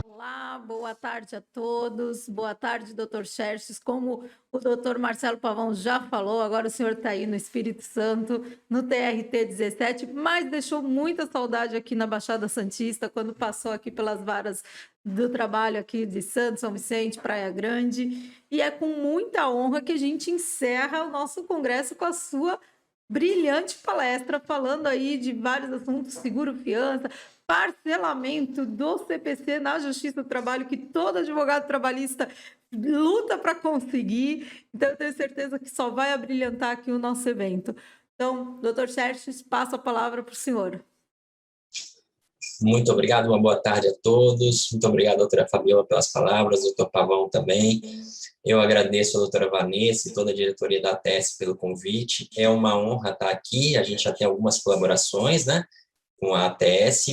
Olá, boa tarde a todos. Boa tarde, doutor Xerxes. Como o doutor Marcelo Pavão já falou, agora o senhor está aí no Espírito Santo, no TRT 17, mas deixou muita saudade aqui na Baixada Santista, quando passou aqui pelas varas do trabalho aqui de Santos, São Vicente, Praia Grande. E é com muita honra que a gente encerra o nosso congresso com a sua brilhante palestra, falando aí de vários assuntos, seguro-fiança, parcelamento do CPC na Justiça do Trabalho, que todo advogado trabalhista luta para conseguir. Então, eu tenho certeza que só vai abrilhantar aqui o nosso evento. Então, doutor Xerxes, passo a palavra para o senhor. Muito obrigado, uma boa tarde a todos. Muito obrigado, doutora Fabiola, pelas palavras, doutor Pavão também. Eu agradeço a doutora Vanessa e toda a diretoria da ATS pelo convite. É uma honra estar aqui, a gente já tem algumas colaborações, né, com a ATS,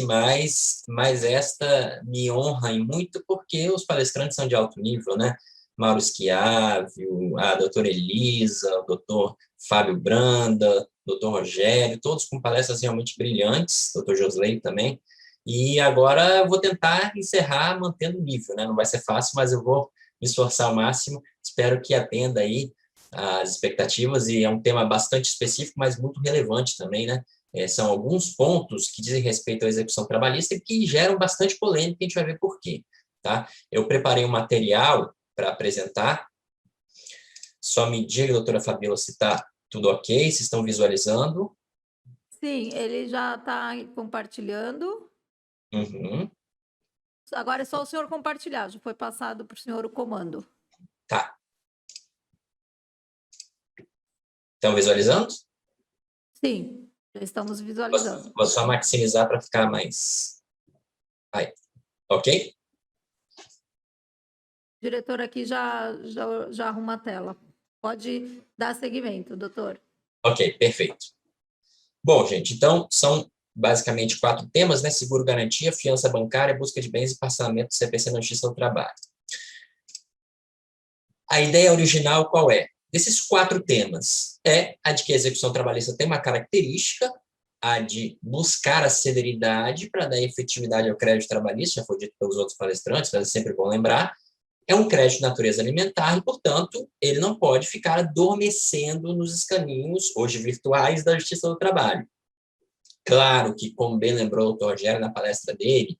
mas esta me honra em muito porque os palestrantes são de alto nível, né? Mauro Schiavio, a doutora Elisa, o doutor Fábio Branda, doutor Rogério, todos com palestras realmente brilhantes, doutor Josley também. E agora eu vou tentar encerrar mantendo o nível, né? Não vai ser fácil, mas eu vou me esforçar ao máximo. Espero que atenda aí as expectativas, e é um tema bastante específico, mas muito relevante também, né? São alguns pontos que dizem respeito à execução trabalhista e que geram bastante polêmica, e a gente vai ver por quê, tá? Eu preparei um material para apresentar. Só me diga, doutora Fabiola, se está tudo ok, se estão visualizando. Sim, ele já está compartilhando. Uhum. Agora é só o senhor compartilhar, já foi passado para o senhor o comando. Tá. Estão visualizando? Sim, já estamos visualizando. Vou só maximizar para ficar mais... Aí. Ok? O diretor aqui já arruma a tela. Pode dar seguimento, doutor. Ok, perfeito. Bom, gente, então são basicamente 4 temas, né? Seguro garantia, fiança bancária, busca de bens e parcelamento do CPC na Justiça do Trabalho. A ideia original qual é? Desses 4 temas, é a de que a execução trabalhista tem uma característica, a de buscar a celeridade para dar efetividade ao crédito trabalhista, já foi dito pelos outros palestrantes, mas é sempre bom lembrar. É um crédito de natureza alimentar e, portanto, ele não pode ficar adormecendo nos escaninhos, hoje virtuais, da Justiça do Trabalho. Claro que, como bem lembrou o doutor Rogério na palestra dele,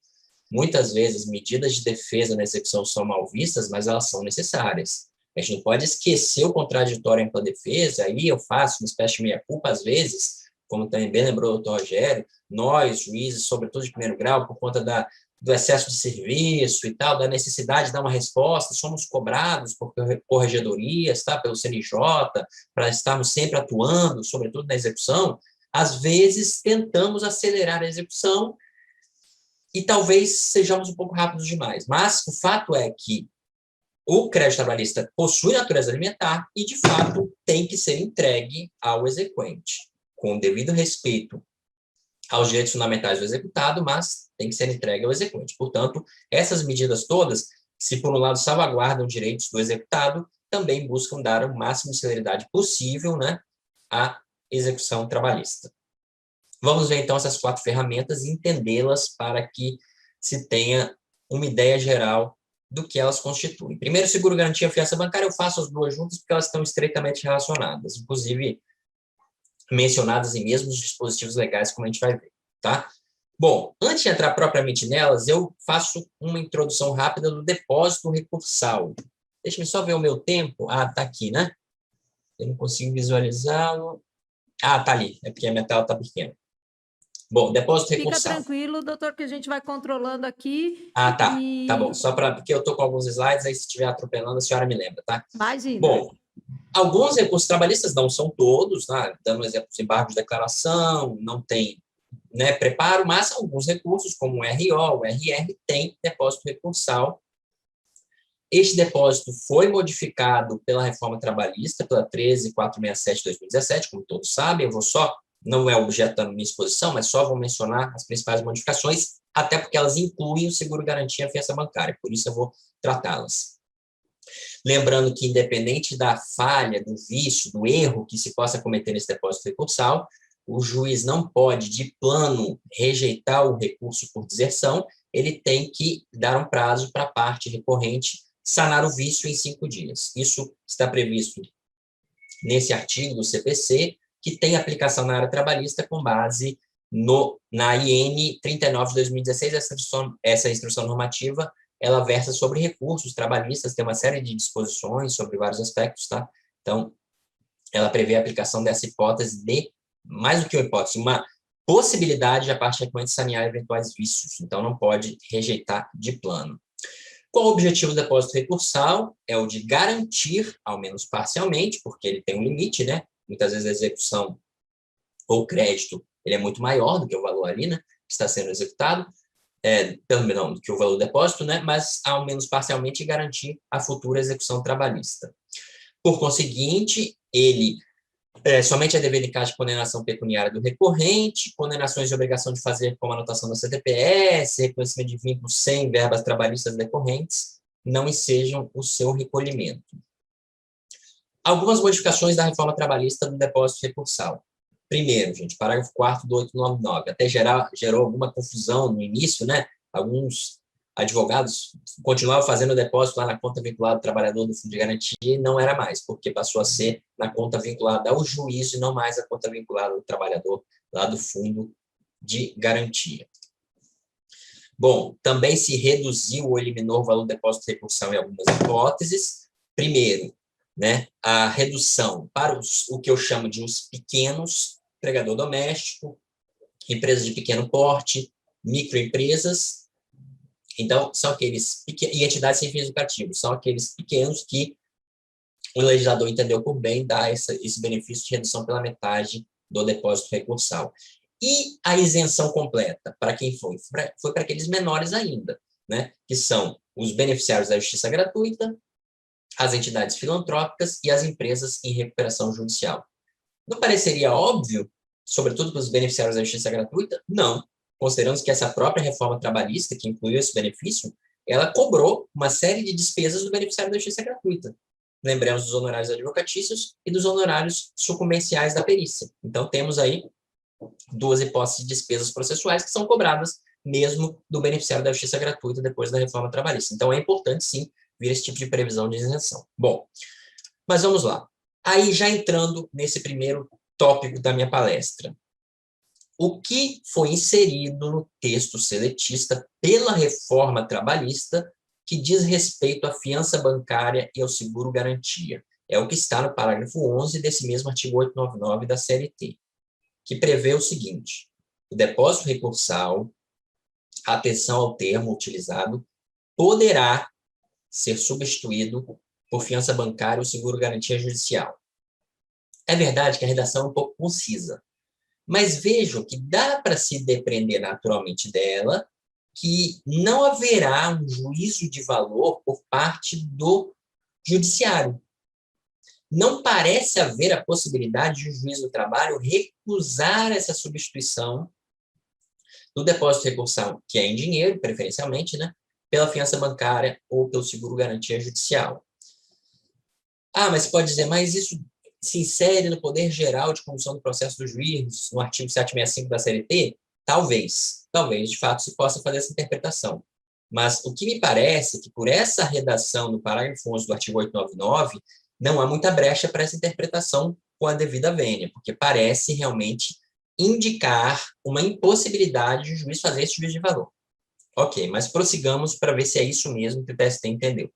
muitas vezes medidas de defesa na execução são mal vistas, mas elas são necessárias. A gente não pode esquecer o contraditório em ampla defesa, aí eu faço uma espécie de meia-culpa, às vezes, como também bem lembrou o doutor Rogério, nós, juízes, sobretudo de primeiro grau, por conta do excesso de serviço e tal, da necessidade de dar uma resposta, somos cobrados por corregedorias, tá, pelo CNJ, para estarmos sempre atuando, sobretudo na execução. Às vezes, tentamos acelerar a execução e talvez sejamos um pouco rápidos demais. Mas o fato é que o crédito trabalhista possui natureza alimentar e, de fato, tem que ser entregue ao exequente, com o devido respeito aos direitos fundamentais do executado, mas tem que ser entregue ao exequente. Portanto, essas medidas todas, se por um lado salvaguardam direitos do executado, também buscam dar o máximo de celeridade possível, né, à execução trabalhista. Vamos ver, então, essas 4 ferramentas e entendê-las para que se tenha uma ideia geral do que elas constituem. Primeiro, seguro, garantia, fiança bancária, eu faço as 2 juntas porque elas estão estreitamente relacionadas, inclusive mencionadas em mesmos dispositivos legais, como a gente vai ver, tá? Bom, antes de entrar propriamente nelas, eu faço uma introdução rápida do depósito recursal. Deixa eu só ver o meu tempo. Ah, tá aqui, né? Eu não consigo visualizá-lo. Ah, tá ali, é porque a minha tela tá pequena. Bom, depósito recursal. Fica tranquilo, doutor, que a gente vai controlando aqui. Ah, tá. Tá bom. Só porque eu tô com alguns slides, aí se estiver atropelando, a senhora me lembra, tá? Imagina. Bom, alguns recursos trabalhistas, não são todos, né? Dando um exemplo, os embargos de declaração, não tem, né, preparo, mas alguns recursos, como o RO, o RR, tem depósito recursal. Este depósito foi modificado pela reforma trabalhista, pela 13.467 de 2017, como todos sabem. Eu vou só, não é objeto da minha exposição, mas só vou mencionar as principais modificações, até porque elas incluem o seguro garantia e a fiança bancária, por isso eu vou tratá-las. Lembrando que, independente da falha, do vício, do erro que se possa cometer nesse depósito recursal, o juiz não pode, de plano, rejeitar o recurso por deserção, ele tem que dar um prazo para a parte recorrente sanar o vício em 5 dias. Isso está previsto nesse artigo do CPC, que tem aplicação na área trabalhista com base na IN 39 de 2016, essa instrução normativa, ela versa sobre recursos trabalhistas, tem uma série de disposições sobre vários aspectos, tá? Então, ela prevê a aplicação dessa hipótese de, mais do que uma hipótese, uma possibilidade da parte recorrente sanear eventuais vícios, então não pode rejeitar de plano. Qual o objetivo do depósito recursal? É o de garantir, ao menos parcialmente, porque ele tem um limite, né? Muitas vezes a execução ou crédito ele é muito maior do que o valor ali, né? Que está sendo executado, não, do que o valor do depósito, né? Mas ao menos parcialmente garantir a futura execução trabalhista. Por conseguinte, ele somente é dever de caixa de condenação pecuniária do recorrente, condenações de obrigação de fazer como anotação da CTPS, reconhecimento de vínculos sem verbas trabalhistas decorrentes, não ensejam o seu recolhimento. Algumas modificações da reforma trabalhista do depósito recursal. Primeiro, gente, parágrafo 4º do 899, até gerou alguma confusão no início, né? Alguns advogados continuavam fazendo o depósito lá na conta vinculada ao trabalhador do fundo de garantia e não era mais, porque passou a ser na conta vinculada ao juízo e não mais a conta vinculada ao trabalhador lá do fundo de garantia. Bom, também se reduziu ou eliminou o valor do depósito recursal em algumas hipóteses. Primeiro, né, a redução para o que eu chamo de os pequenos, empregador doméstico, empresas de pequeno porte, microempresas. Então, são aqueles pequenos, e entidades sem fins lucrativos, são aqueles pequenos que o legislador entendeu por bem dar esse benefício de redução pela metade do depósito recursal. E a isenção completa, para quem foi? Foi para aqueles menores ainda, né? Que são os beneficiários da justiça gratuita, as entidades filantrópicas e as empresas em recuperação judicial. Não pareceria óbvio, sobretudo para os beneficiários da justiça gratuita? Não. Consideramos que essa própria reforma trabalhista, que incluiu esse benefício, ela cobrou uma série de despesas do beneficiário da justiça gratuita. Lembramos dos honorários advocatícios e dos honorários sucumbenciais da perícia. Então, temos aí duas hipóteses de despesas processuais que são cobradas mesmo do beneficiário da justiça gratuita depois da reforma trabalhista. Então, é importante, sim, vir esse tipo de previsão de isenção. Bom, mas vamos lá. Aí, já entrando nesse primeiro tópico da minha palestra. O que foi inserido no texto seletista pela reforma trabalhista que diz respeito à fiança bancária e ao seguro-garantia? É o que está no parágrafo 11 desse mesmo artigo 899 da CLT, que prevê o seguinte: o depósito recursal, atenção ao termo utilizado, poderá ser substituído por fiança bancária ou seguro-garantia judicial. É verdade que a redação é um pouco concisa, mas vejam que dá para se depreender naturalmente dela que não haverá um juízo de valor por parte do judiciário. Não parece haver a possibilidade de o juiz do trabalho recusar essa substituição do depósito recursal, que é em dinheiro, preferencialmente, né, pela fiança bancária ou pelo seguro-garantia judicial. Ah, mas pode dizer, mas isso se insere no poder geral de condução do processo do juiz, no artigo 765 da CLT? Talvez, de fato, se possa fazer essa interpretação. Mas o que me parece é que, por essa redação no parágrafo 11 do artigo 899, não há muita brecha para essa interpretação com a devida vênia, porque parece realmente indicar uma impossibilidade de o juiz fazer esse juízo de valor. Ok, mas prossigamos para ver se é isso mesmo que o TST entendeu.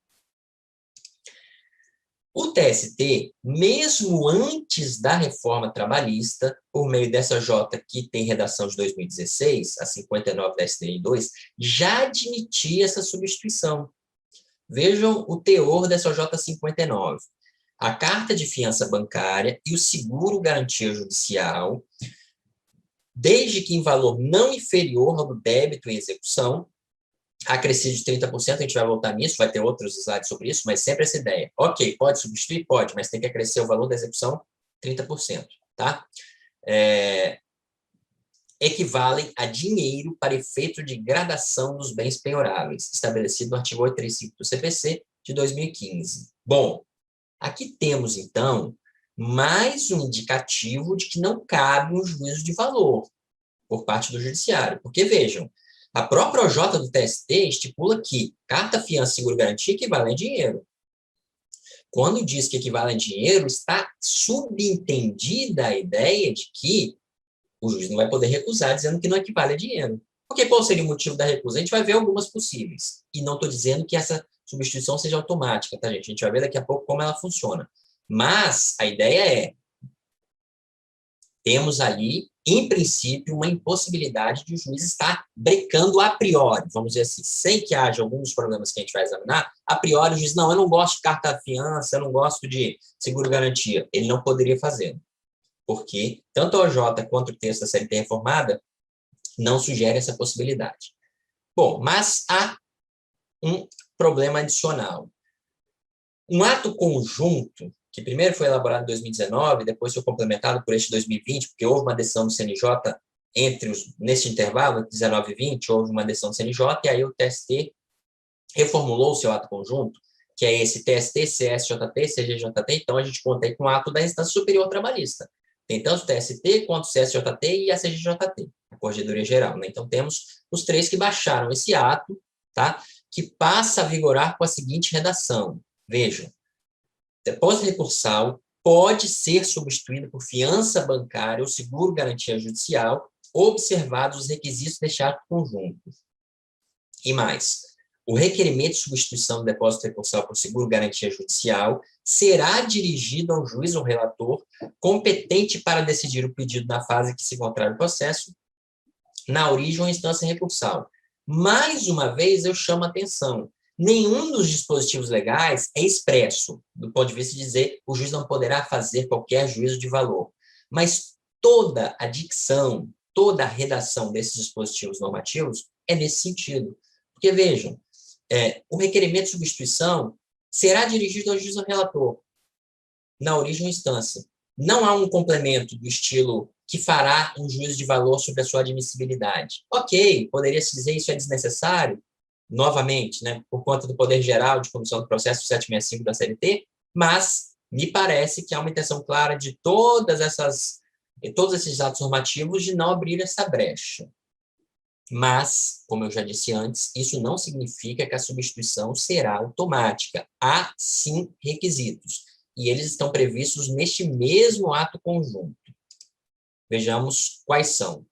O TST, mesmo antes da reforma trabalhista, por meio dessa J que tem redação de 2016, a 59 da STN 2, já admitia essa substituição. Vejam o teor dessa J 59. A carta de fiança bancária e o seguro garantia judicial, desde que em valor não inferior ao do débito em execução, acrescido de 30%, a gente vai voltar nisso, vai ter outros slides sobre isso, mas sempre essa ideia. Ok, pode substituir? Pode, mas tem que acrescer o valor da execução 30%, tá? Equivalem a dinheiro para efeito de gradação dos bens penhoráveis, estabelecido no artigo 835 do CPC, de 2015. Bom, aqui temos, então, mais um indicativo de que não cabe um juízo de valor por parte do judiciário. Porque, vejam, a própria OJ do TST estipula que carta, fiança, seguro, garantia equivalem a dinheiro. Quando diz que equivale a dinheiro, está subentendida a ideia de que o juiz não vai poder recusar, dizendo que não equivale a dinheiro. Porque qual seria o motivo da recusa? A gente vai ver algumas possíveis. E não estou dizendo que essa substituição seja automática, tá, gente? A gente vai ver daqui a pouco como ela funciona. Mas a ideia é, temos ali, em princípio, uma impossibilidade de o juiz estar brecando a priori, vamos dizer assim, sem que haja alguns problemas que a gente vai examinar, a priori o juiz, não, eu não gosto de carta-fiança, eu não gosto de seguro-garantia. Ele não poderia fazer, porque tanto a OJ quanto o texto da CLT reformada não sugere essa possibilidade. Bom, mas há um problema adicional. Um ato conjunto, que primeiro foi elaborado em 2019, depois foi complementado por este 2020, porque houve uma decisão do CNJ nesse intervalo, 19 e 20, houve uma decisão do CNJ, e aí o TST reformulou o seu ato conjunto, que é esse TST, CSJT, CGJT, então a gente conta aí com o ato da instância superior trabalhista. Tem tanto o TST quanto o CSJT e a CGJT, a Corregedoria Geral, né? Então temos os três que baixaram esse ato, tá? Que passa a vigorar com a seguinte redação. Vejam, depósito recursal pode ser substituído por fiança bancária ou seguro-garantia judicial, observados os requisitos deste ato conjunto. E mais, o requerimento de substituição do depósito recursal por seguro-garantia judicial será dirigido ao juiz ou relator competente para decidir o pedido na fase que se encontrar o processo, na origem ou instância recursal. Mais uma vez, eu chamo a atenção. Nenhum dos dispositivos legais é expresso, do ponto de vista de dizer o juiz não poderá fazer qualquer juízo de valor. Mas toda a dicção, toda a redação desses dispositivos normativos é nesse sentido. Porque, vejam, o requerimento de substituição será dirigido ao juiz ou relator, na origem ou instância. Não há um complemento do estilo que fará um juízo de valor sobre a sua admissibilidade. Ok, poderia-se dizer isso é desnecessário, novamente, né, por conta do poder geral de comissão do processo 765 da CLT, mas me parece que há uma intenção clara de todos esses atos normativos de não abrir essa brecha. Mas, como eu já disse antes, isso não significa que a substituição será automática. Há, sim, requisitos. E eles estão previstos neste mesmo ato conjunto. Vejamos quais são.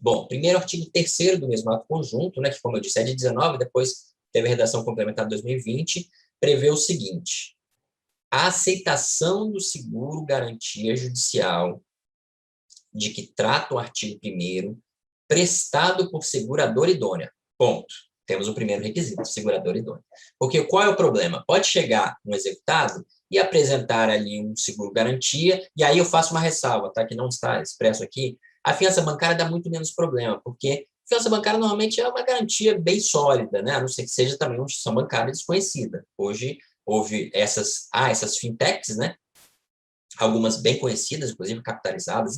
Bom, primeiro, artigo 3º do mesmo ato conjunto, né, que, como eu disse, é de 19, depois teve a redação complementar de 2020, prevê o seguinte: a aceitação do seguro garantia judicial de que trata o artigo 1º, prestado por seguradora idônea. Ponto. Temos o primeiro requisito, seguradora idônea. Porque qual é o problema? Pode chegar um executado e apresentar ali um seguro-garantia, e aí eu faço uma ressalva, tá, que não está expresso aqui. A fiança bancária dá muito menos problema, porque a fiança bancária normalmente é uma garantia bem sólida, né, a não ser que seja também uma instituição bancária desconhecida. Hoje houve essas fintechs, né, algumas bem conhecidas, inclusive capitalizadas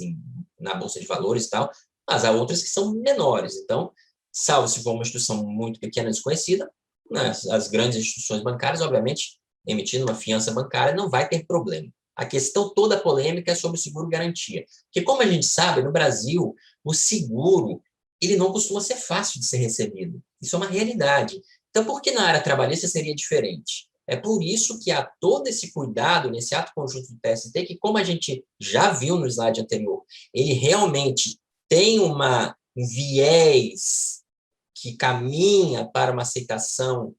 na Bolsa de Valores e tal, mas há outras que são menores. Então, salvo se for uma instituição muito pequena, desconhecida, né, as grandes instituições bancárias, obviamente, emitindo uma fiança bancária, não vai ter problema. A questão toda polêmica é sobre o seguro-garantia. Porque, como a gente sabe, no Brasil, o seguro ele não costuma ser fácil de ser recebido. Isso é uma realidade. Então, por que na área trabalhista seria diferente? É por isso que há todo esse cuidado nesse ato conjunto do TST, que, como a gente já viu no slide anterior, ele realmente tem um viés que caminha para uma aceitação,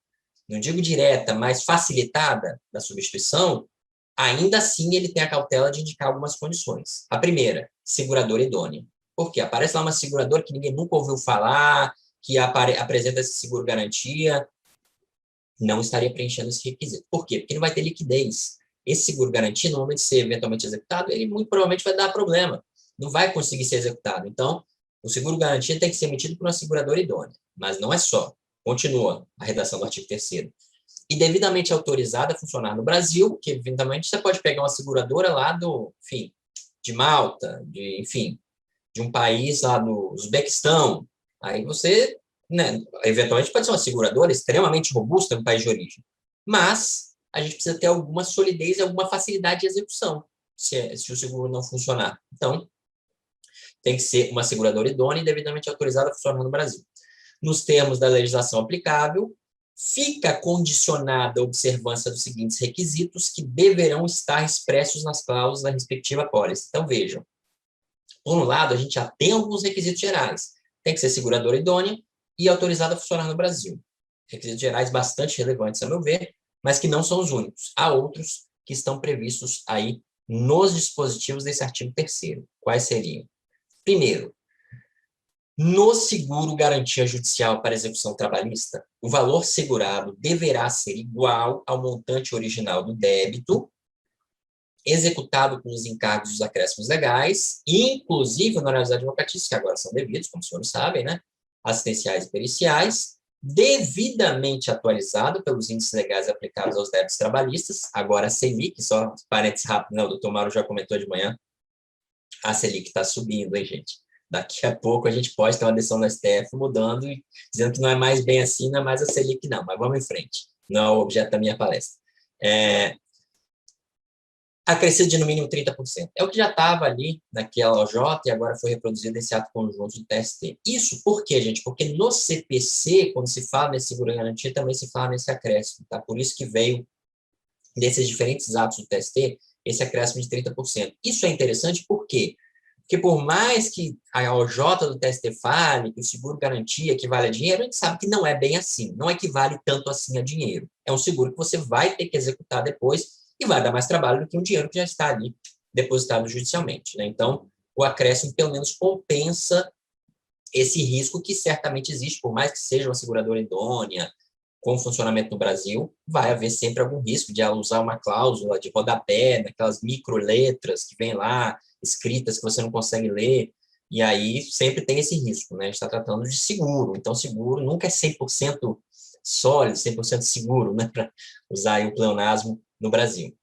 não digo direta, mas facilitada da substituição, ainda assim ele tem a cautela de indicar algumas condições. A primeira, seguradora idônea. Por quê? Aparece lá uma seguradora que ninguém nunca ouviu falar, que apresenta esse seguro-garantia, não estaria preenchendo esse requisito. Por quê? Porque não vai ter liquidez. Esse seguro-garantia, no momento de ser eventualmente executado, ele muito provavelmente vai dar problema. Não vai conseguir ser executado. Então, o seguro-garantia tem que ser emitido por uma seguradora idônea. Mas não é só. Continua a redação do artigo 3º. E devidamente autorizada a funcionar no Brasil, que eventualmente você pode pegar uma seguradora lá de Malta, de um país lá do Uzbequistão. Aí você, né, eventualmente pode ser uma seguradora extremamente robusta no país de origem. Mas a gente precisa ter alguma solidez e alguma facilidade de execução, se o seguro não funcionar. Então, tem que ser uma seguradora idônea e devidamente autorizada a funcionar no Brasil. Nos termos da legislação aplicável, fica condicionada a observância dos seguintes requisitos que deverão estar expressos nas cláusulas da respectiva apólice. Então, vejam, por um lado, a gente já tem alguns requisitos gerais. Tem que ser seguradora idônea e autorizada a funcionar no Brasil. Requisitos gerais bastante relevantes, a meu ver, mas que não são os únicos. Há outros que estão previstos aí nos dispositivos desse artigo 3º. Quais seriam? Primeiro, no seguro garantia judicial para execução trabalhista, o valor segurado deverá ser igual ao montante original do débito, executado com os encargos dos acréscimos legais, inclusive honorários advocatícios, que agora são devidos, como os senhores sabem, né? Assistenciais e periciais, devidamente atualizado pelos índices legais aplicados aos débitos trabalhistas, agora a Selic, só parênteses rápido, né? O doutor Mauro já comentou de manhã, a Selic está subindo, hein, gente? Daqui a pouco a gente pode ter uma decisão do STF mudando e dizendo que não é mais bem assim, não é mais a Selic, não, mas vamos em frente. Não é o objeto da minha palestra. Acrescido de no mínimo 30%. É o que já estava ali naquela OJ e agora foi reproduzido nesse ato conjunto do TST. Isso por quê, gente? Porque no CPC, quando se fala nesse seguro-garantia, também se fala nesse acréscimo, tá? Por isso que veio desses diferentes atos do TST esse acréscimo de 30%. Isso é interessante por quê? Porque por mais que a OJ do TST fale que o seguro-garantia equivale a dinheiro, a gente sabe que não é bem assim, não equivale tanto assim a dinheiro. É um seguro que você vai ter que executar depois e vai dar mais trabalho do que um dinheiro que já está ali depositado judicialmente, né? Então, o acréscimo pelo menos compensa esse risco que certamente existe, por mais que seja uma seguradora idônea, com funcionamento no Brasil, vai haver sempre algum risco de ela usar uma cláusula de rodapé, daquelas microletras que vem lá, escritas que você não consegue ler, e aí sempre tem esse risco, né? A gente está tratando de seguro, então seguro nunca é 100% sólido, 100% seguro, né? Para usar aí o pleonasmo no Brasil.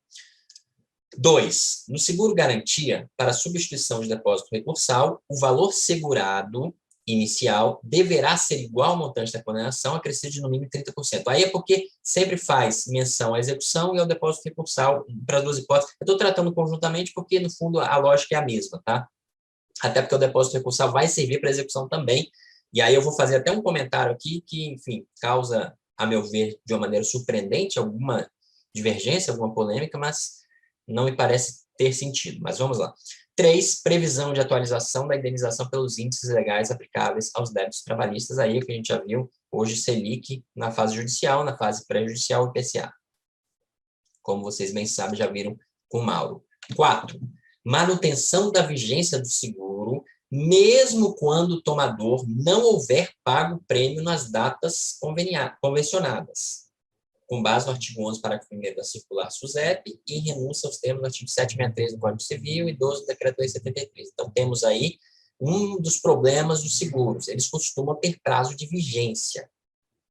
2. No seguro-garantia, para substituição de depósito recursal, o valor segurado inicial deverá ser igual ao montante da condenação, acrescido de no mínimo 30%. Aí é porque sempre faz menção à execução e ao depósito recursal para as duas hipóteses. Eu estou tratando conjuntamente porque, no fundo, a lógica é a mesma, tá? Até porque o depósito recursal vai servir para execução também. E aí eu vou fazer até um comentário aqui que, enfim, causa, a meu ver, de uma maneira surpreendente, alguma divergência, alguma polêmica, mas não me parece ter sentido. Mas vamos lá. 3, previsão de atualização da indenização pelos índices legais aplicáveis aos débitos trabalhistas, aí que a gente já viu, hoje Selic na fase judicial, na fase pré-judicial e IPCA. Como vocês bem sabem, já viram com o Mauro. 4, manutenção da vigência do seguro, mesmo quando o tomador não houver pago o prêmio nas datas convencionadas, com base no artigo 11, parágrafo 1º da circular SUSEP e renúncia aos termos do artigo 763 do Código Civil e 12 do Decreto-Lei 73. Então, temos aí um dos problemas dos seguros. Eles costumam ter prazo de vigência.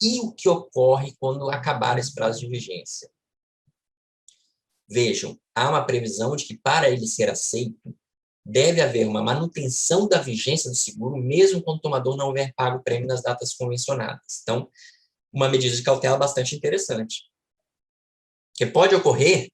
E o que ocorre quando acabar esse prazo de vigência? Vejam, há uma previsão de que, para ele ser aceito, deve haver uma manutenção da vigência do seguro, mesmo quando o tomador não houver pago o prêmio nas datas convencionadas. Então, uma medida de cautela bastante interessante. Que pode ocorrer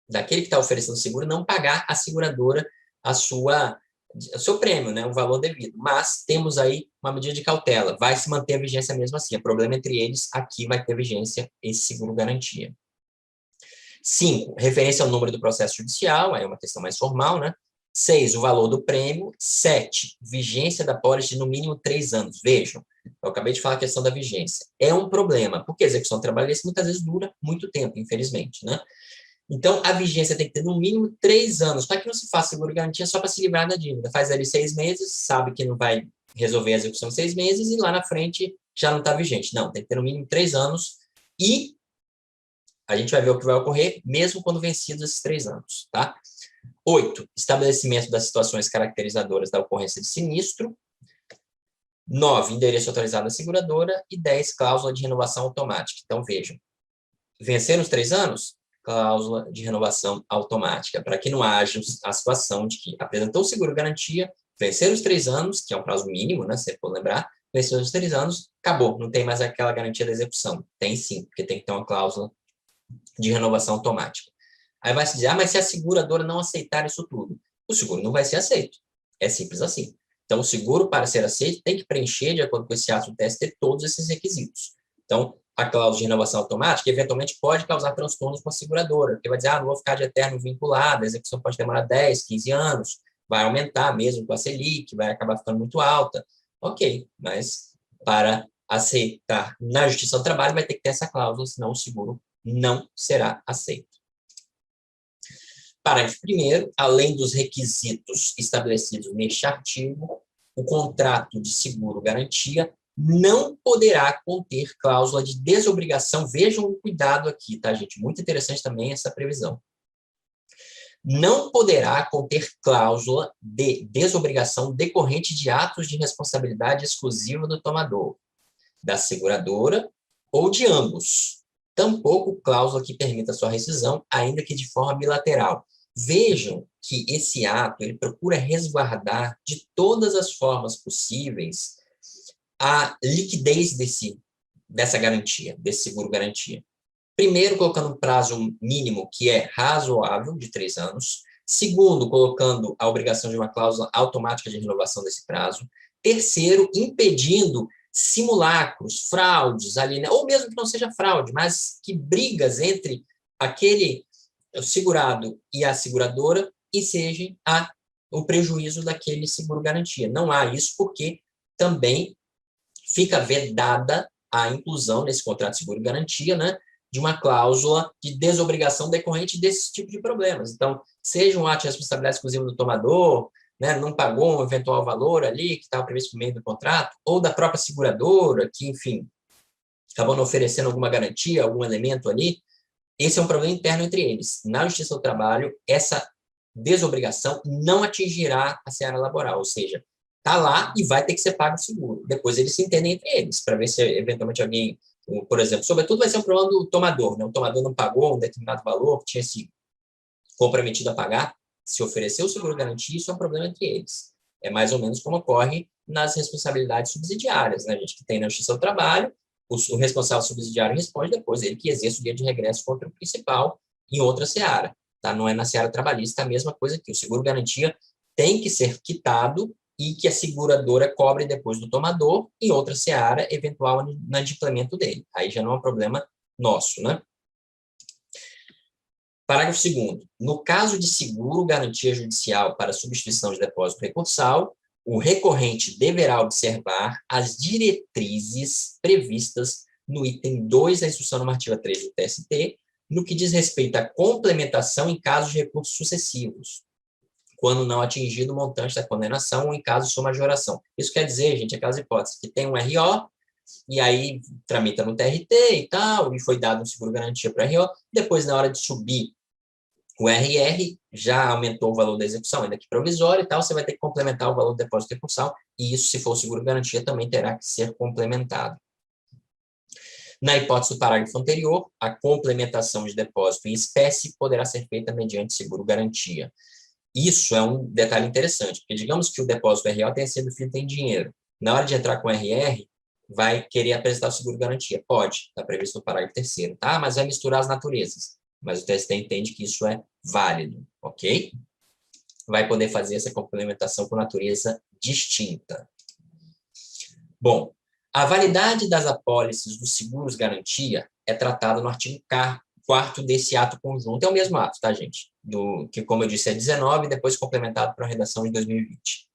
daquele que está oferecendo o seguro não pagar à seguradora o seu prêmio, né, o valor devido. Mas temos aí uma medida de cautela. Vai se manter a vigência mesmo assim. O problema entre eles, aqui vai ter vigência esse seguro-garantia. 5, referência ao número do processo judicial, aí é uma questão mais formal, né? 6, o valor do prêmio. 7, vigência da pólice de no mínimo 3 anos. Vejam, eu acabei de falar a questão da vigência. É um problema, porque a execução trabalhista muitas vezes dura muito tempo, infelizmente, né? Então, a vigência tem que ter no mínimo 3 anos, para que não se faça seguro-garantia só para se livrar da dívida. Faz ali 6 meses, sabe que não vai resolver a execução em 6 meses e lá na frente já não está vigente. Não, tem que ter no mínimo 3 anos e a gente vai ver o que vai ocorrer mesmo quando vencidos esses 3 anos, tá? 8, estabelecimento das situações caracterizadoras da ocorrência de sinistro. 9, endereço autorizado da seguradora. E 10, cláusula de renovação automática. Então, vejam, venceram os 3 anos? Cláusula de renovação automática, para que não haja a situação de que apresentou o seguro-garantia, venceram os 3 anos, que é um prazo mínimo, né, se você for lembrar, venceram os 3 anos, acabou, não tem mais aquela garantia da execução. Tem sim, porque tem que ter uma cláusula de renovação automática. Aí vai se dizer, mas se a seguradora não aceitar isso tudo, o seguro não vai ser aceito. É simples assim. Então, o seguro, para ser aceito, tem que preencher, de acordo com esse ato do TST, todos esses requisitos. Então, a cláusula de renovação automática, eventualmente, pode causar transtornos com a seguradora, porque vai dizer, não vou ficar de eterno vinculado, a execução pode demorar 10, 15 anos, vai aumentar mesmo com a Selic, vai acabar ficando muito alta. Ok, mas para aceitar na Justiça do Trabalho vai ter que ter essa cláusula, senão o seguro não será aceito. Parágrafo 1º, além dos requisitos estabelecidos neste artigo, o contrato de seguro-garantia não poderá conter cláusula de desobrigação. Vejam o cuidado aqui, tá, gente? Muito interessante também essa previsão. Não poderá conter cláusula de desobrigação decorrente de atos de responsabilidade exclusiva do tomador, da seguradora ou de ambos. Tampouco cláusula que permita sua rescisão, ainda que de forma bilateral. Vejam que esse ato ele procura resguardar de todas as formas possíveis a liquidez dessa garantia, desse seguro-garantia. Primeiro, colocando um prazo mínimo que é razoável, de 3 anos. Segundo, colocando a obrigação de uma cláusula automática de renovação desse prazo. Terceiro, impedindo simulacros, fraudes ali, né? Ou mesmo que não seja fraude, mas que brigas entre aquele segurado e a seguradora ensejam o prejuízo daquele seguro-garantia. Não há isso porque também fica vedada a inclusão nesse contrato de seguro-garantia, né, de uma cláusula de desobrigação decorrente desse tipo de problemas. Então, seja um ato de responsabilidade exclusiva do tomador, né, não pagou um eventual valor ali que estava previsto no meio do contrato, ou da própria seguradora, que, enfim, acabou não oferecendo alguma garantia, algum elemento ali, esse é um problema interno entre eles. Na Justiça do Trabalho, essa desobrigação não atingirá a seara laboral, ou seja, está lá e vai ter que ser pago o seguro. Depois eles se entendem entre eles, para ver se eventualmente alguém, por exemplo, sobretudo vai ser um problema do tomador, né? O tomador não pagou um determinado valor, tinha se comprometido a pagar, se ofereceu o seguro-garantia, isso é um problema entre eles. É mais ou menos como ocorre nas responsabilidades subsidiárias, né, gente, que tem na Justiça do Trabalho, o responsável subsidiário responde depois, ele que exerce o direito de regresso contra o principal em outra seara, tá? Não é na seara trabalhista a mesma coisa aqui. O seguro-garantia tem que ser quitado e que a seguradora cobre depois do tomador em outra seara, eventual inadimplemento dele. Aí já não é um problema nosso, né? Parágrafo 2º. No caso de seguro-garantia judicial para substituição de depósito recursal, o recorrente deverá observar as diretrizes previstas no item 2 da Instrução Normativa 3 do TST, no que diz respeito à complementação em casos de recursos sucessivos, quando não atingido o montante da condenação ou em caso de sua majoração. Isso quer dizer, gente, aquelas hipóteses que tem um RO, e aí tramita no TRT e tal, e foi dado um seguro-garantia para RO, depois, na hora de subir o RR, já aumentou o valor da execução, ainda que provisório e tal, você vai ter que complementar o valor do depósito recursal, e isso, se for seguro-garantia, também terá que ser complementado. Na hipótese do parágrafo anterior, a complementação de depósito em espécie poderá ser feita mediante seguro-garantia. Isso é um detalhe interessante, porque digamos que o depósito RO tenha sido feito em dinheiro. Na hora de entrar com RR, vai querer apresentar o seguro-garantia. Pode, está previsto no parágrafo 3º, tá? Mas vai misturar as naturezas. Mas o TST entende que isso é válido, ok? Vai poder fazer essa complementação com natureza distinta. Bom, a validade das apólices dos seguros-garantia é tratada no artigo 4º desse ato conjunto. É o mesmo ato, tá, gente? Que, como eu disse, é 19, depois complementado para a redação de 2020.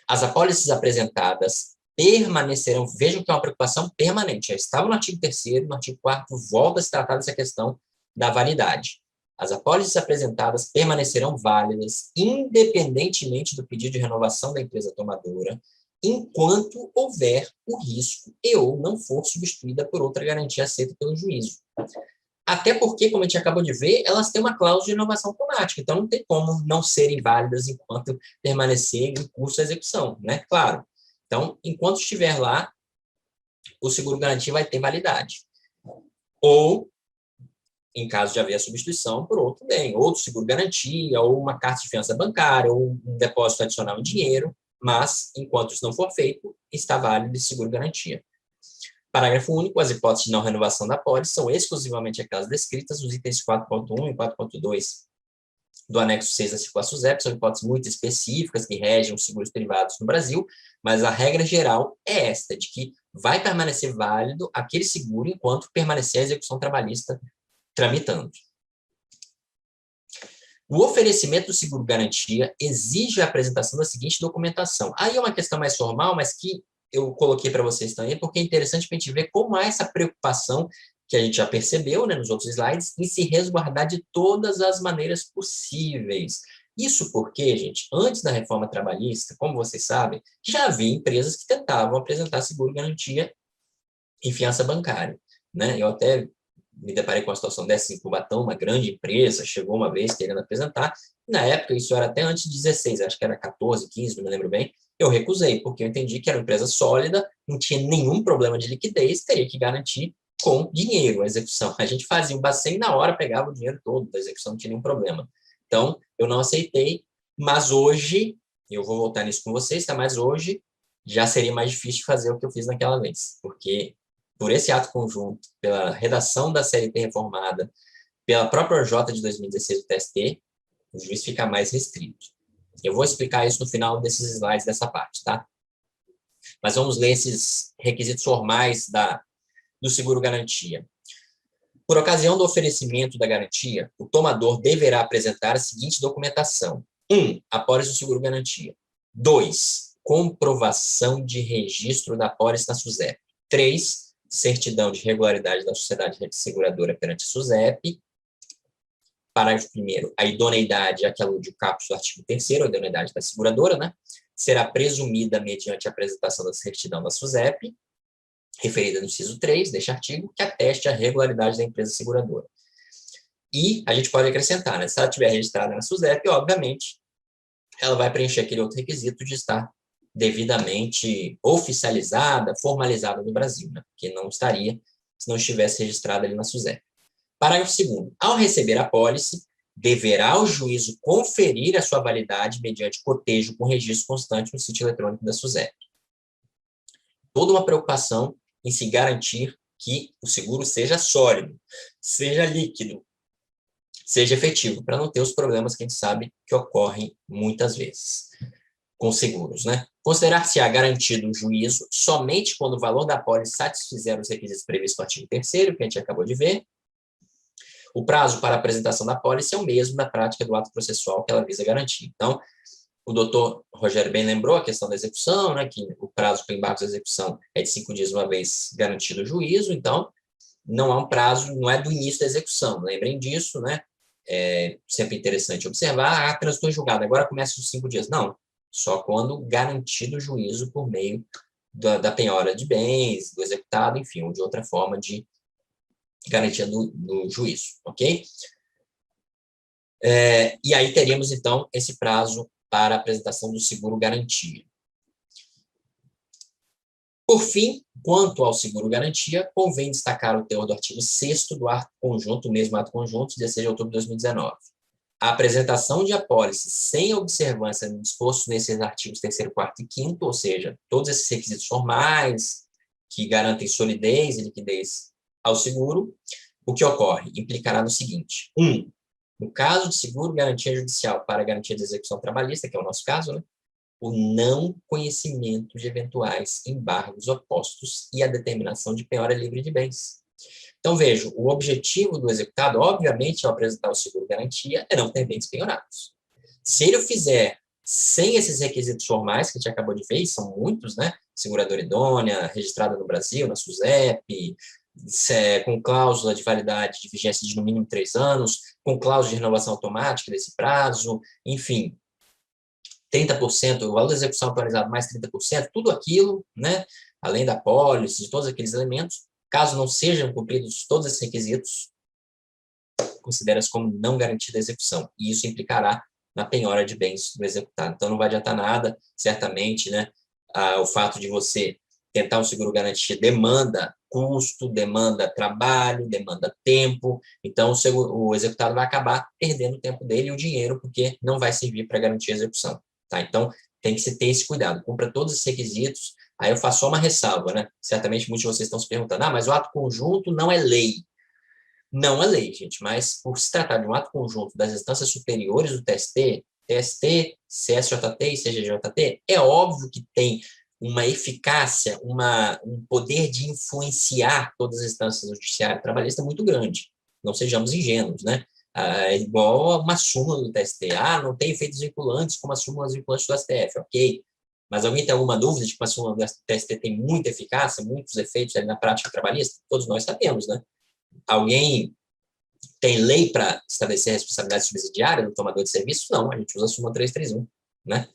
As apólices apresentadas permanecerão, vejam que é uma preocupação permanente, já estava no artigo 3º, no artigo 4º, volta a se tratar dessa questão da validade. As apólices apresentadas permanecerão válidas, independentemente do pedido de renovação da empresa tomadora, enquanto houver o risco e ou não for substituída por outra garantia aceita pelo juízo. Até porque, como a gente acabou de ver, elas têm uma cláusula de renovação automática, então não tem como não serem válidas enquanto permanecer em curso a execução, né? Claro. Então, enquanto estiver lá, o seguro-garantia vai ter validade. Ou, em caso de haver a substituição, por outro bem, outro seguro-garantia, ou uma carta de fiança bancária, ou um depósito adicional em dinheiro, mas, enquanto isso não for feito, está válido esse seguro-garantia. Parágrafo único, as hipóteses de não renovação da apólice são exclusivamente aquelas descritas nos itens 4.1 e 4.2 do anexo 6 da circular SUSEP, são hipóteses muito específicas que regem os seguros privados no Brasil, mas a regra geral é esta, de que vai permanecer válido aquele seguro enquanto permanecer a execução trabalhista tramitando. O oferecimento do seguro-garantia exige a apresentação da seguinte documentação. Aí é uma questão mais formal, mas que eu coloquei para vocês também, porque é interessante para a gente ver como há essa preocupação que a gente já percebeu, né, nos outros slides, em se resguardar de todas as maneiras possíveis. Isso porque, gente, antes da reforma trabalhista, como vocês sabem, já havia empresas que tentavam apresentar seguro-garantia em fiança bancária, né? Eu até me deparei com uma situação dessa em Cubatão, uma grande empresa, chegou uma vez querendo apresentar, na época, isso era até antes de 16, acho que era 14, 15, não me lembro bem, eu recusei, porque eu entendi que era uma empresa sólida, não tinha nenhum problema de liquidez, teria que garantir com dinheiro a execução. A gente fazia um bacen na hora, pegava o dinheiro todo da execução, não tinha nenhum problema. Então, eu não aceitei, mas hoje, eu vou voltar nisso com vocês, tá? Mas hoje já seria mais difícil fazer o que eu fiz naquela vez, porque por esse ato conjunto, pela redação da CLT reformada, pela própria OJ de 2016 do TST, o juiz fica mais restrito. Eu vou explicar isso no final desses slides dessa parte, tá? Mas vamos ler esses requisitos formais do seguro-garantia. Por ocasião do oferecimento da garantia, o tomador deverá apresentar a seguinte documentação. 1. Apólice do seguro-garantia. 2. Comprovação de registro da apólice na SUSEP. 3. Certidão de regularidade da sociedade seguradora perante a SUSEP. Parágrafo 1º, a idoneidade a que alude o caput do artigo 3º, a idoneidade da seguradora, né, será presumida mediante a apresentação da certidão da SUSEP, referida no inciso 3 deste artigo, que ateste a regularidade da empresa seguradora. E a gente pode acrescentar, né, se ela estiver registrada na SUSEP, obviamente, ela vai preencher aquele outro requisito de estar devidamente oficializada, formalizada no Brasil, né, porque não estaria se não estivesse registrada ali na SUSEP. Parágrafo 2º. Ao receber a apólice, deverá o juízo conferir a sua validade mediante cotejo com registro constante no sítio eletrônico da SUSEP. Toda uma preocupação em se garantir que o seguro seja sólido, seja líquido, seja efetivo, para não ter os problemas que a gente sabe que ocorrem muitas vezes com seguros, né? Considerar-se-á garantido o juízo somente quando o valor da apólice satisfizer os requisitos previstos no artigo 3º, que a gente acabou de ver. O prazo para a apresentação da apólice é o mesmo na prática do ato processual que ela visa garantir. Então, o doutor Rogério bem lembrou a questão da execução, né, que o prazo para embargos da execução é de 5 dias uma vez garantido o juízo, então não há um prazo, não é do início da execução, lembrem disso, né? É sempre interessante observar, transitou em julgado, agora começa os 5 dias. Não, só quando garantido o juízo por meio da penhora de bens, do executado, enfim, ou de outra forma de garantia do juízo, ok? E aí teríamos, então, esse prazo para a apresentação do seguro-garantia. Por fim, quanto ao seguro-garantia, convém destacar o teor do artigo 6º do ato conjunto, o mesmo ato conjunto, de 16 de outubro de 2019. A apresentação de apólice sem observância do disposto nesses artigos 3º, 4º e 5º, ou seja, todos esses requisitos formais que garantem solidez e liquidez ao seguro, o que ocorre? Implicará no seguinte. 1. No caso de seguro-garantia judicial para garantia de execução trabalhista, que é o nosso caso, né, o não conhecimento de eventuais embargos opostos e a determinação de penhora livre de bens. Então, vejo, o objetivo do executado, obviamente, ao apresentar o seguro-garantia, é não ter bens penhorados. Se ele o fizer sem esses requisitos formais, que a gente acabou de ver, e são muitos, né? Seguradora idônea, registrada no Brasil, na SUSEP, com cláusula de validade de vigência de no mínimo 3 anos, com cláusula de renovação automática desse prazo, enfim, 30%, o valor da execução atualizado mais 30%, tudo aquilo, né, além da apólice, de todos aqueles elementos, caso não sejam cumpridos todos esses requisitos, considera-se como não garantida a execução, e isso implicará na penhora de bens do executado. Então, não vai adiantar nada, certamente, né, o fato de você tentar um seguro-garantia demanda custo, demanda trabalho, demanda tempo, então o executado vai acabar perdendo o tempo dele e o dinheiro, porque não vai servir para garantir a execução. Tá? Então, tem que se ter esse cuidado, cumpra todos os requisitos, Aí eu faço só uma ressalva, né? Certamente muitos de vocês estão se perguntando, mas o ato conjunto não é lei. Não é lei, gente, mas por se tratar de um ato conjunto das instâncias superiores do TST, CSJT e CGJT, é óbvio que tem uma eficácia, um poder de influenciar todas as instâncias do judiciário trabalhista muito grande. Não sejamos ingênuos, né? É igual a uma súmula do TST. Não tem efeitos vinculantes como as súmulas vinculantes do STF, ok. Mas alguém tem alguma dúvida de que uma súmula do TST tem muita eficácia, muitos efeitos ali na prática trabalhista? Todos nós sabemos, né? Alguém tem lei para estabelecer a responsabilidade subsidiária do tomador de serviço? Não, a gente usa a súmula 331, né?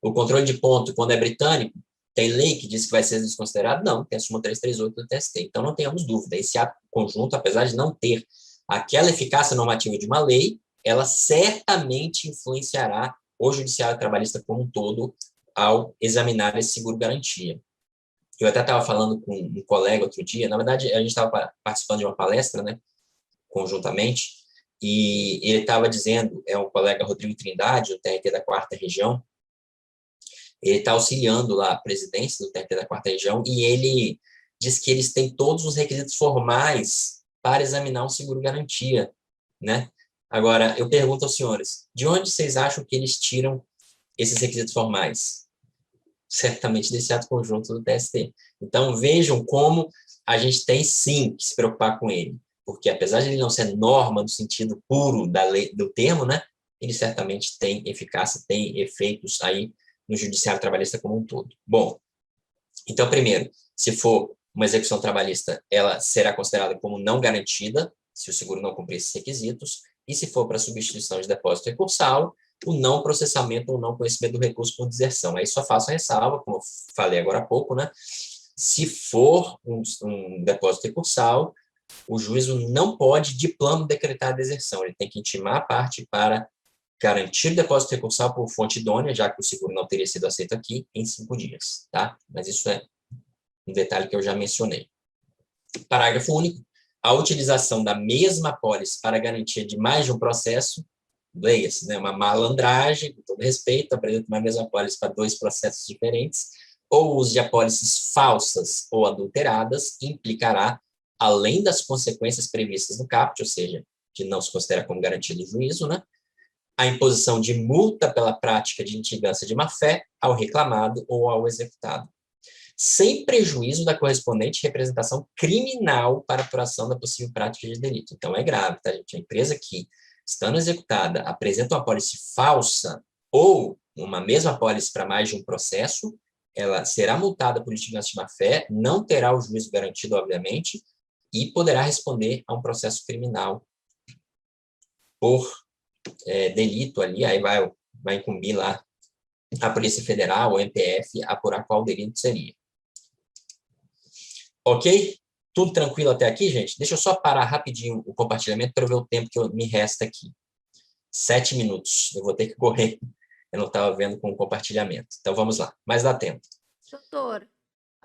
O controle de ponto, quando é britânico, tem lei que diz que vai ser desconsiderado? Não, tem a súmula 338 do TST. Então, não tenhamos dúvida. Esse ato conjunto, apesar de não ter aquela eficácia normativa de uma lei, ela certamente influenciará o judiciário trabalhista como um todo ao examinar esse seguro-garantia. Eu até estava falando com um colega outro dia, na verdade, a gente estava participando de uma palestra, né, conjuntamente, e ele estava dizendo, é um colega Rodrigo Trindade, do TRT da 4ª Região, ele está auxiliando lá a presidência do TRT da 4ª Região, e ele diz que eles têm todos os requisitos formais para examinar um seguro-garantia, né? Agora, eu pergunto aos senhores, de onde vocês acham que eles tiram esses requisitos formais? Certamente desse ato conjunto do TST. Então, vejam como a gente tem, sim, que se preocupar com ele, porque apesar de ele não ser norma no sentido puro da lei, do termo, né, ele certamente tem eficácia, tem efeitos aí no judiciário trabalhista como um todo. Bom, então, primeiro, se for uma execução trabalhista, ela será considerada como não garantida, se o seguro não cumprir esses requisitos, e se for para substituição de depósito recursal, o não processamento ou não conhecimento do recurso por deserção. Aí só faço a ressalva, como eu falei agora há pouco, né? Se for um depósito recursal, o juízo não pode, de plano, decretar a deserção. Ele tem que intimar a parte para garantir o depósito recursal por fonte idônea, já que o seguro não teria sido aceito aqui, em 5 dias, tá? Mas isso é um detalhe que eu já mencionei. Parágrafo único. A utilização da mesma apólice para garantia de mais de um processo, leia-se, né? Uma malandragem, com todo respeito, apresenta uma mesma apólice para 2 processos diferentes, ou o uso de apólices falsas ou adulteradas implicará, além das consequências previstas no caput, ou seja, que não se considera como garantido o juízo, né? A imposição de multa pela prática de litigância de má-fé ao reclamado ou ao executado, sem prejuízo da correspondente representação criminal para apuração da possível prática de delito. Então, é grave, tá, gente? A empresa que, estando executada, apresenta uma apólice falsa ou uma mesma apólice para mais de um processo, ela será multada por litigância de má-fé, não terá o juízo garantido, obviamente, e poderá responder a um processo criminal por delito ali, aí vai incumbir lá a Polícia Federal, o MPF, apurar qual delito seria. Ok? Tudo tranquilo até aqui, gente? Deixa eu só parar rapidinho o compartilhamento para ver o tempo que me resta aqui. 7 minutos. Eu vou ter que correr. Eu não estava vendo com o compartilhamento. Então, vamos lá. Mas dá tempo. Doutor,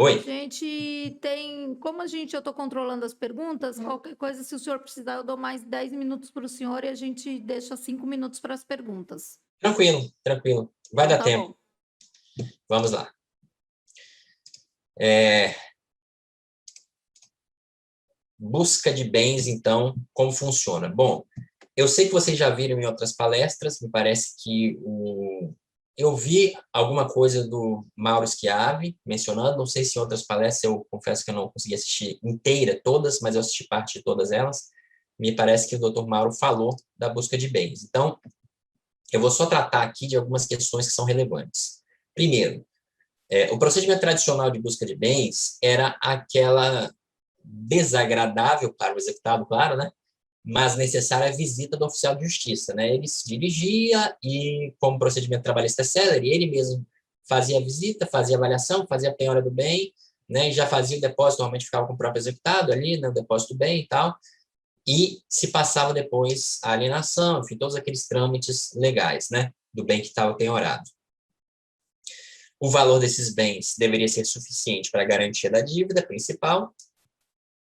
Oi. a gente tem... Como eu estou controlando as perguntas, qualquer coisa, se o senhor precisar, eu dou mais 10 minutos para o senhor e a gente deixa 5 minutos para as perguntas. Tranquilo, tranquilo. Vai Então, dar tá tempo. Bom. Vamos lá. Busca de bens, então, como funciona? Bom, eu sei que vocês já viram em outras palestras, me parece que eu vi alguma coisa do Mauro Schiavi mencionando, não sei se em outras palestras, eu confesso que eu não consegui assistir inteira todas, mas eu assisti parte de todas elas. Me parece que o Dr. Mauro falou da busca de bens. Então, eu vou só tratar aqui de algumas questões que são relevantes. Primeiro, o procedimento tradicional de busca de bens era aquela desagradável para o executado, claro, né? Mas necessária a visita do oficial de justiça, né? Ele se dirigia e, como procedimento trabalhista é célere, ele mesmo fazia a visita, fazia a avaliação, fazia a penhora do bem, né? E já fazia o depósito, normalmente ficava com o próprio executado ali, né? O depósito do bem e tal, e se passava depois a alienação, enfim, todos aqueles trâmites legais, né? Do bem que estava penhorado. O valor desses bens deveria ser suficiente para a garantia da dívida principal,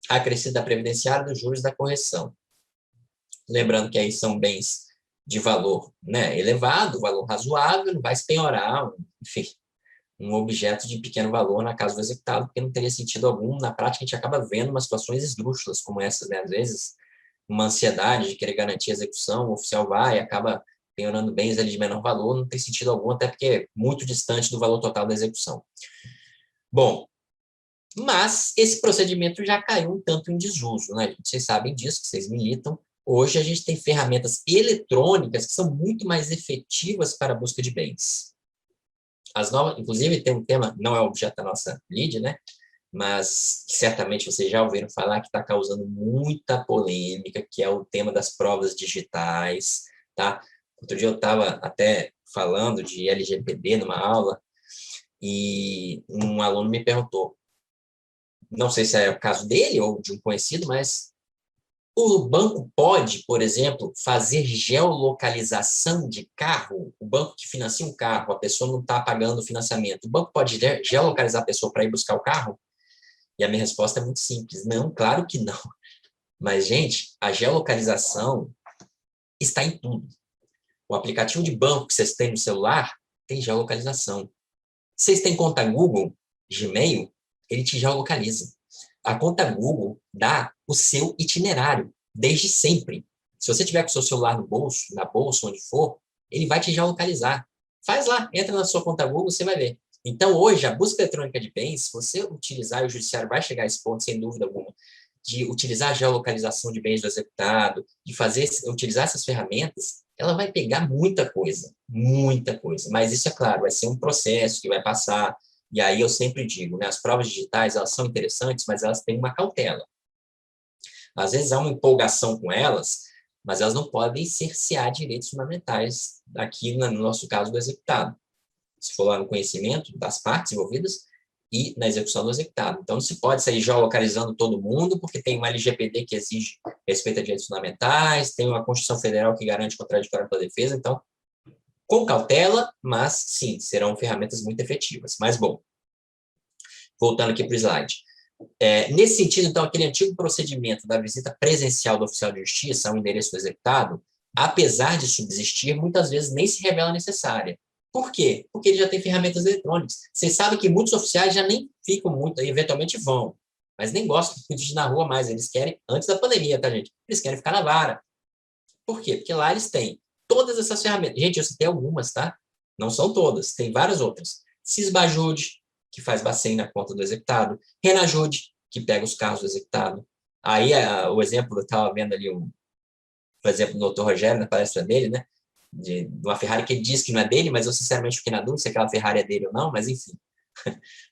a acrescida da previdenciária, dos juros da correção. Lembrando que aí são bens de valor, né, elevado, valor razoável, não vai se penhorar, enfim, um objeto de pequeno valor na casa do executado, porque não teria sentido algum. Na prática, a gente acaba vendo umas situações esdrúxulas como essas, né? Às vezes, uma ansiedade de querer garantir a execução, o oficial vai e acaba penhorando bens ali de menor valor, não tem sentido algum, até porque é muito distante do valor total da execução. Bom, mas esse procedimento já caiu um tanto em desuso, né? Vocês sabem disso, que vocês militam. Hoje a gente tem ferramentas eletrônicas que são muito mais efetivas para a busca de bens. As novas, inclusive, tem um tema, não é objeto da nossa lead, né? Mas certamente vocês já ouviram falar que está causando muita polêmica, que é o tema das provas digitais, tá? Outro dia eu estava até falando de LGPD numa aula e um aluno me perguntou, não sei se é o caso dele ou de um conhecido, mas o banco pode, por exemplo, fazer geolocalização de carro? O banco que financia um carro, a pessoa não está pagando o financiamento, o banco pode geolocalizar a pessoa para ir buscar o carro? E a minha resposta é muito simples, não, claro que não. Mas, gente, a geolocalização está em tudo. O aplicativo de banco que vocês têm no celular tem geolocalização. Vocês têm conta Google, Gmail, ele te geolocaliza. A conta Google dá o seu itinerário, desde sempre. Se você tiver com o seu celular no bolso, na bolsa, onde for, ele vai te geolocalizar. Faz lá, entra na sua conta Google, você vai ver. Então, hoje, a busca eletrônica de bens, se você utilizar, e o judiciário vai chegar a esse ponto, sem dúvida alguma, de utilizar a geolocalização de bens do executado, de utilizar essas ferramentas, ela vai pegar muita coisa, muita coisa. Mas isso, é claro, vai ser um processo que vai passar. E aí eu sempre digo, né, as provas digitais, elas são interessantes, mas elas têm uma cautela. Às vezes há uma empolgação com elas, mas elas não podem cercear direitos fundamentais, aqui no nosso caso do executado. Se for lá no conhecimento das partes envolvidas e na execução do executado. Então, não se pode sair geolocalizando todo mundo, porque tem uma LGPD que exige respeito a direitos fundamentais, tem uma Constituição Federal que garante contraditório para a defesa, então, com cautela, mas, sim, serão ferramentas muito efetivas. Mas, bom, voltando aqui para o slide. Nesse sentido, então, aquele antigo procedimento da visita presencial do oficial de justiça ao endereço do executado, apesar de subsistir, muitas vezes nem se revela necessária. Por quê? Porque ele já tem ferramentas eletrônicas. Vocês sabem que muitos oficiais já nem ficam muito, eventualmente vão, mas nem gostam muito de ir na rua mais. Eles querem, antes da pandemia, tá, gente? Eles querem ficar na vara. Por quê? Porque lá eles têm todas essas ferramentas. Gente, eu citei algumas, tá? Não são todas, tem várias outras. Cisbajude, que faz bacen na conta do executado. Renajude, que pega os carros do executado. Aí, o exemplo, eu estava vendo ali, por exemplo, do Dr. Rogério, na palestra dele, né? De uma Ferrari que ele diz que não é dele, mas eu sinceramente fiquei na dúvida se aquela Ferrari é dele ou não, mas enfim,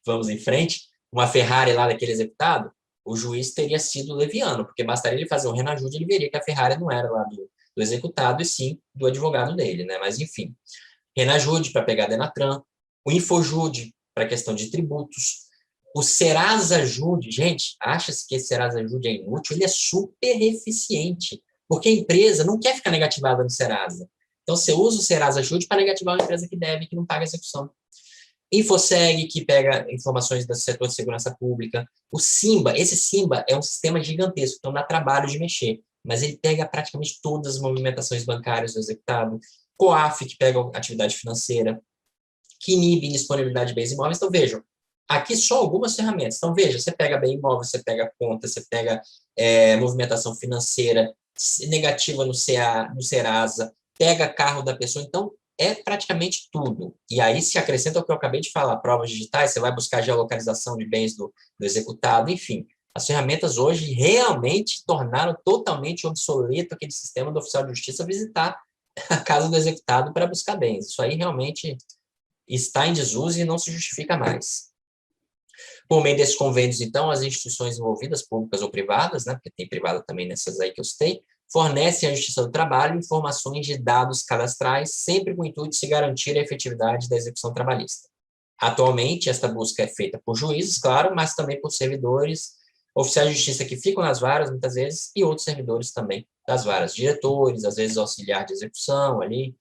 vamos em frente. Uma Ferrari lá daquele executado, o juiz teria sido leviano, porque bastaria ele fazer um renajude, ele veria que a Ferrari não era lá do executado, e sim do advogado dele, né? Mas enfim, renajude para pegar a Denatran, o Infojude para questão de tributos, o Serasa-Jude, gente, acha-se que esse Serasa-Jude é inútil, ele é super eficiente, porque a empresa não quer ficar negativada no Serasa. Então, você usa o Serasa-Jude para negativar uma empresa que deve, que não paga a execução. Infoseg, que pega informações do setor de segurança pública. O Simba, esse Simba é um sistema gigantesco, então dá trabalho de mexer, mas ele pega praticamente todas as movimentações bancárias do executado. COAF, que pega a atividade financeira. Que inibe indisponibilidade de bens imóveis. Então, vejam, aqui só algumas ferramentas. Então, veja, você pega bem imóvel, você pega conta, você pega movimentação financeira, negativa no Serasa, pega carro da pessoa, então é praticamente tudo. E aí se acrescenta o que eu acabei de falar, provas digitais, você vai buscar geolocalização de bens do executado, enfim. As ferramentas hoje realmente tornaram totalmente obsoleto aquele sistema do oficial de justiça visitar a casa do executado para buscar bens. Isso aí realmente está em desuso e não se justifica mais. Por meio desses convênios, então, as instituições envolvidas, públicas ou privadas, né, porque tem privada também nessas aí que eu citei, fornecem à Justiça do Trabalho informações de dados cadastrais, sempre com o intuito de se garantir a efetividade da execução trabalhista. Atualmente, esta busca é feita por juízes, claro, mas também por servidores, oficiais de justiça que ficam nas varas, muitas vezes, e outros servidores também das varas, diretores, às vezes auxiliar de execução ali,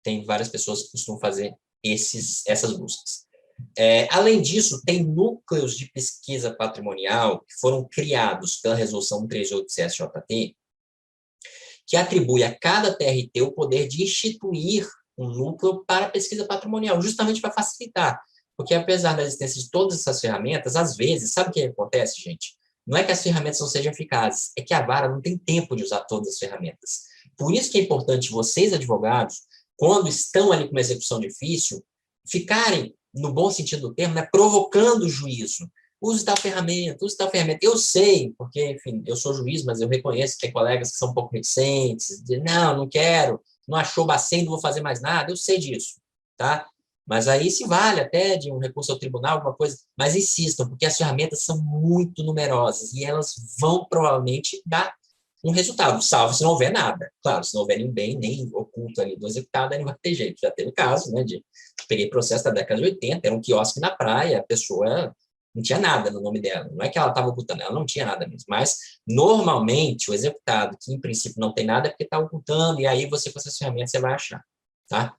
tem várias pessoas que costumam fazer essas buscas. Além disso, tem núcleos de pesquisa patrimonial que foram criados pela Resolução 138 do CSJT, que atribui a cada TRT o poder de instituir um núcleo para pesquisa patrimonial, justamente para facilitar. Porque apesar da existência de todas essas ferramentas, às vezes, sabe o que acontece, gente? Não é que as ferramentas não sejam eficazes, é que a vara não tem tempo de usar todas as ferramentas. Por isso que é importante vocês, advogados, quando estão ali com uma execução difícil, ficarem, no bom sentido do termo, né, provocando o juízo. Use tal ferramenta, use tal ferramenta. Eu sei, porque, enfim, eu sou juiz, mas eu reconheço que tem colegas que são um pouco reticentes, de, não quero, não achou bacen, não vou fazer mais nada, eu sei disso, tá? Mas aí se vale até de um recurso ao tribunal, alguma coisa, mas insistam, porque as ferramentas são muito numerosas e elas vão provavelmente dar um resultado, salvo se não houver nada. Claro, se não houver nenhum bem, nem oculto ali do executado, aí não vai ter jeito. Já teve caso, né, de peguei processo da década de 80, era um quiosque na praia, a pessoa não tinha nada no nome dela. Não é que ela estava ocultando, ela não tinha nada mesmo. Mas, normalmente, o executado, que em princípio não tem nada, é porque está ocultando, e aí você, com essas ferramentas, você vai achar, tá?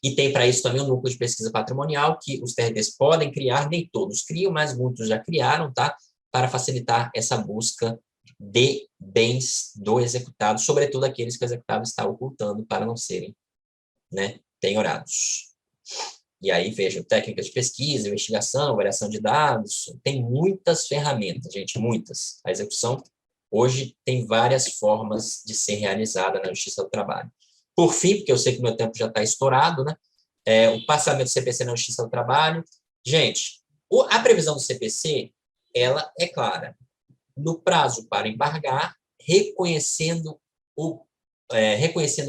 E tem para isso também um núcleo de pesquisa patrimonial, que os TRTs podem criar, nem todos criam, mas muitos já criaram, tá? Para facilitar essa busca de bens do executado, sobretudo aqueles que o executado está ocultando para não serem, né, penhorados. E aí, vejam, técnicas de pesquisa, investigação, variação de dados, tem muitas ferramentas, gente, muitas. A execução, hoje, tem várias formas de ser realizada na Justiça do Trabalho. Por fim, porque eu sei que o meu tempo já está estourado, né? O passamento do CPC na Justiça do Trabalho. Gente, a previsão do CPC, ela é clara. No prazo para embargar, reconhecendo o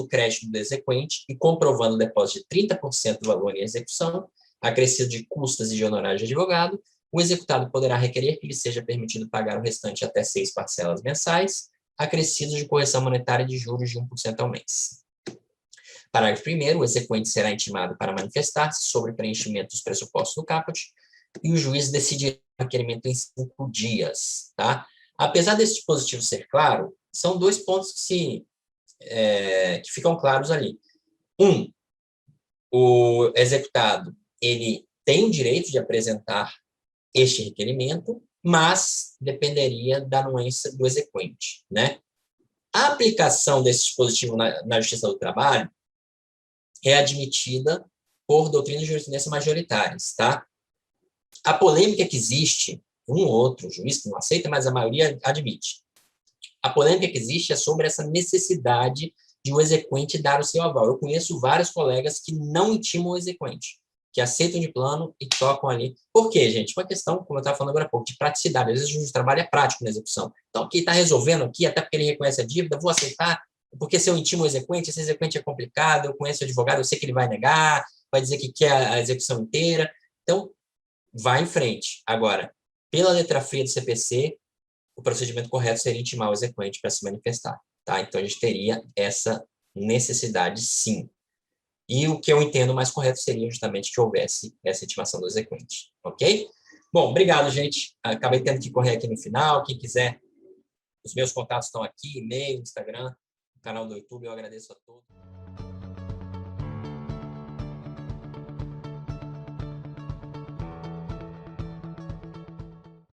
crédito do exequente e comprovando o depósito de 30% do valor em execução, acrescido de custas e de honorários de advogado, o executado poderá requerer que lhe seja permitido pagar o restante até 6 parcelas mensais, acrescidos de correção monetária de juros de 1% ao mês. Parágrafo 1º, o exequente será intimado para manifestar-se sobre preenchimento dos pressupostos do caput e o juiz decidirá o requerimento em 5 dias, tá? Apesar desse dispositivo ser claro, são 2 pontos que ficam claros ali. O executado, ele tem o direito de apresentar este requerimento, mas dependeria da anuência do exequente, né? A aplicação desse dispositivo na Justiça do Trabalho é admitida por doutrinas de jurisprudência majoritárias, tá? A polêmica que existe, um ou outro juiz que não aceita, mas a maioria admite. A polêmica que existe é sobre essa necessidade de o exequente dar o seu aval. Eu conheço vários colegas que não intimam o exequente, que aceitam de plano e tocam ali. Por quê, gente? Uma questão, como eu estava falando agora há pouco, de praticidade. Às vezes o juiz de trabalho é prático na execução. Então, aqui está resolvendo aqui, até porque ele reconhece a dívida, vou aceitar, porque se eu intimo o exequente, esse exequente é complicado, eu conheço o advogado, eu sei que ele vai negar, vai dizer que quer a execução inteira. Então, vai em frente. Agora, pela letra fria do CPC, o procedimento correto seria intimar o exequente para se manifestar, tá? Então, a gente teria essa necessidade, sim. E o que eu entendo mais correto seria justamente que houvesse essa intimação do exequente, ok? Bom, obrigado, gente. Acabei tendo que correr aqui no final. Quem quiser, os meus contatos estão aqui, e-mail, Instagram, canal do YouTube, eu agradeço a todos.